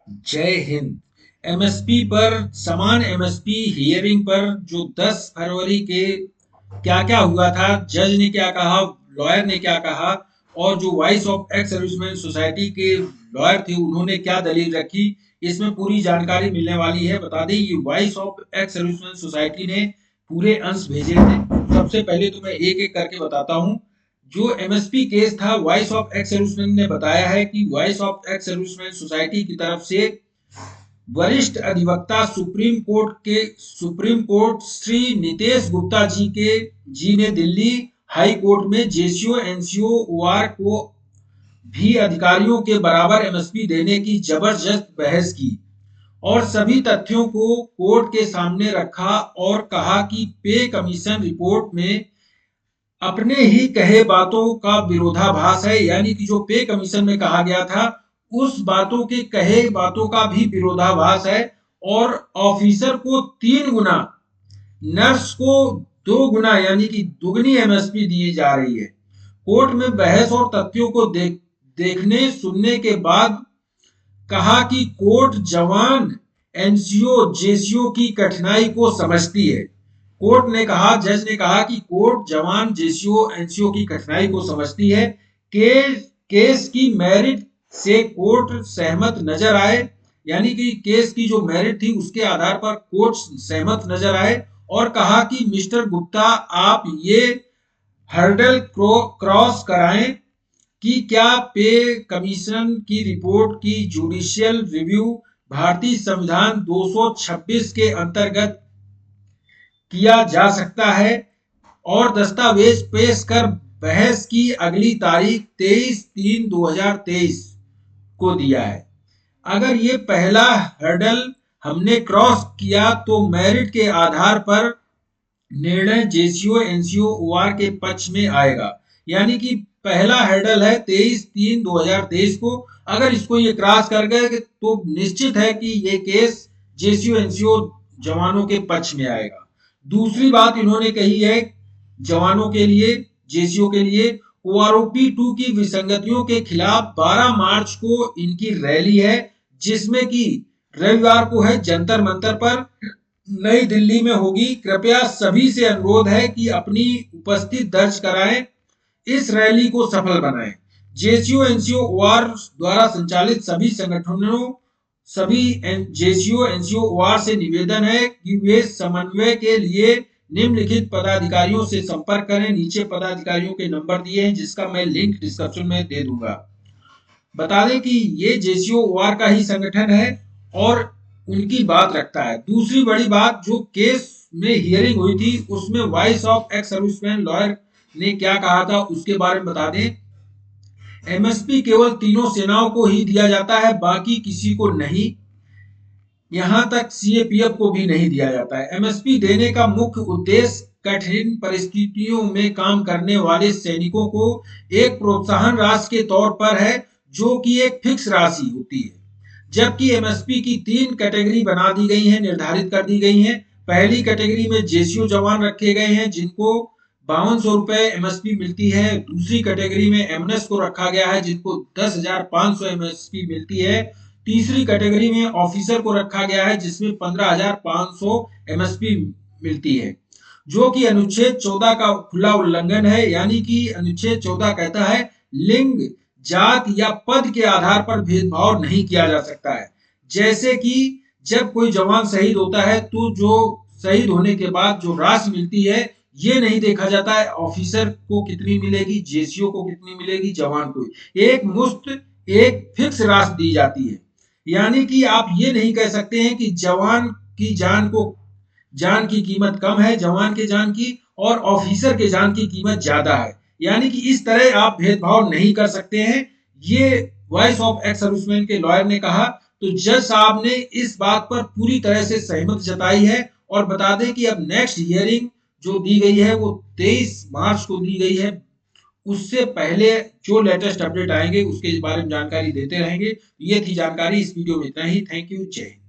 जय हिंद। एमएसपी पर समान एमएसपी हियरिंग पर जो 10 फरवरी के क्या क्या हुआ था, जज ने क्या कहा, लॉयर ने क्या कहा, और जो voice of ex serviceman society के लॉयर थे उन्होंने क्या दलील रखी, इसमें पूरी जानकारी मिलने वाली है। बता दें कि voice of ex serviceman society ने पूरे अंश भेजे थे। सबसे पहले तो मैं एक एक करके बताता हूँ। जो एमएसपी केस था, वॉइस ऑफ एक्स सर्विसमैन ने बताया है कि voice of ex serviceman society की तरफ से वरिष्ठ अधिवक्ता सुप्रीम कोर्ट श्री नितेश गुप्ता जी ने दिल्ली हाई कोर्ट में जेसीओ एनसीओ ओआर को भी अधिकारियों के बराबर एमएसपी देने की जबरदस्त बहस की और सभी तथ्यों को कोर्ट के सामने रखा और कहा कि पे कमीशन रिपोर्ट में अपने ही कहे बातों का विरोधाभास है। यानी कि जो पे कमीशन में कहा गया था उस बातों के कहे बातों का भी विरोधाभास है, और ऑफिसर को 3 गुना, नर्स को 2 गुना यानी कि दुगनी एमएसपी दी जा रही है। कोर्ट में बहस और तथ्यों को देखने सुनने के बाद कहा कि कोर्ट जवान एनसीओ जेसीओ की कठिनाई को समझती है। कोर्ट ने कहा, जज ने कहा कि कोर्ट जवान जेसीओ एनसीओ की कठिनाई को समझती है। केस की मेरिट से कोर्ट सहमत नजर आए, यानी कि केस की जो मेरिट थी उसके आधार पर कोर्ट सहमत नजर आए, और कहा कि मिस्टर गुप्ता आप ये हर्डल क्रॉस कराएं कि क्या पे कमीशन की रिपोर्ट की जुडिशियल रिव्यू भारतीय संविधान 226 के अंतर्गत किया जा सकता है, और दस्तावेज पेश कर बहस की अगली तारीख 23/3/2023 को दिया है। अगर ये पहला हर्डल हमने क्रॉस किया तो मेरिट के आधार पर निर्णय जेसीओ एनसीओ ओआर के पक्ष में आएगा। यानी कि पहला हर्डल है 23/3/2023 को। अगर इसको ये क्रॉस कर गए तो निश्चित है कि ये केस जेसीओ एनसीओ जवानों के पक्ष में आएगा। दूसरी बात इन्होंने कही है जवानों के लिए, जेसीओ के लिए, ओआरओपी 2 की विसंगतियों के खिलाफ 12 मार्च को इनकी रैली है, जिसमें कि रविवार को है जंतर मंतर पर नई दिल्ली में होगी। कृपया सभी से अनुरोध है कि अपनी उपस्थिति दर्ज कराएं, इस रैली को सफल बनाएं। जेसीओ एनसीओ ओआर द्वारा संचालित सभी संगठनों, सभी जेसीओ एनसीओ ओआर से निवेदन है कि वे समन्वय के लिए निम्नलिखित पदाधिकारियों से संपर्क करें। नीचे पदाधिकारियों के नंबर दिए हैं जिसका मैं लिंक डिस्क्रिप्शन में दे दूंगा। बता दें कि ये जेसीओ ओआर का ही संगठन है और उनकी बात रखता है। दूसरी बड़ी बात, जो केस में हियरिंग हुई थी उसमें voice of ex serviceman lawyer ने क्या कहा था उसके बारे में बता दें। एमएसपी केवल तीनों सेनाओं को ही दिया जाता है, बाकी किसी को नहीं, यहां तक सीएपीएफ को भी नहीं दिया जाता है। एमएसपी देने का मुख्य उद्देश्य कठिन परिस्थितियों में काम करने वाले सैनिकों को एक प्रोत्साहन राशि के तौर पर है, जो कि एक फिक्स राशि होती है। जबकि एमएसपी की 3 कैटेगरी बना दी गई हैं, निर्धारित कर दी गई हैं। पहली कैटेगरी में जेसीओ जवान रखे गए हैं जिनको 5200 रुपए एमएसपी मिलती है। दूसरी कैटेगरी में एमएनएस को रखा गया है जिनको 10,500 एमएसपी मिलती है। तीसरी कैटेगरी में ऑफिसर को रखा गया है जिसमें 15,500 एमएसपी मिलती है, जो कि अनुच्छेद 14 का खुला उल्लंघन है। यानी कि अनुच्छेद 14 कहता है लिंग, जात या पद के आधार पर भेदभाव नहीं किया जा सकता है। जैसे कि जब कोई जवान शहीद होता है तो जो शहीद होने के बाद जो राशि मिलती है ये नहीं देखा जाता है ऑफिसर को कितनी मिलेगी, जेसीओ को कितनी मिलेगी, जवान को एक मुश्त एक फिक्स राशि दी जाती है। यानी कि आप ये नहीं कह सकते हैं कि जवान की जान की कीमत कम है, जवान के जान की, और ऑफिसर के जान की कीमत ज्यादा है। यानी कि इस तरह आप भेदभाव नहीं कर सकते हैं, ये वॉइस ऑफ एक्स सर्विसमैन के लॉयर ने कहा। तो जज साहब ने इस बात पर पूरी तरह से सहमति जताई है। और बता दें कि अब नेक्स्ट हियरिंग जो दी गई है वो 23 मार्च को दी गई है। उससे पहले जो लेटेस्ट अपडेट आएंगे उसके बारे में जानकारी देते रहेंगे। ये थी जानकारी, इस वीडियो में इतना ही। थैंक यू, जय हिंद।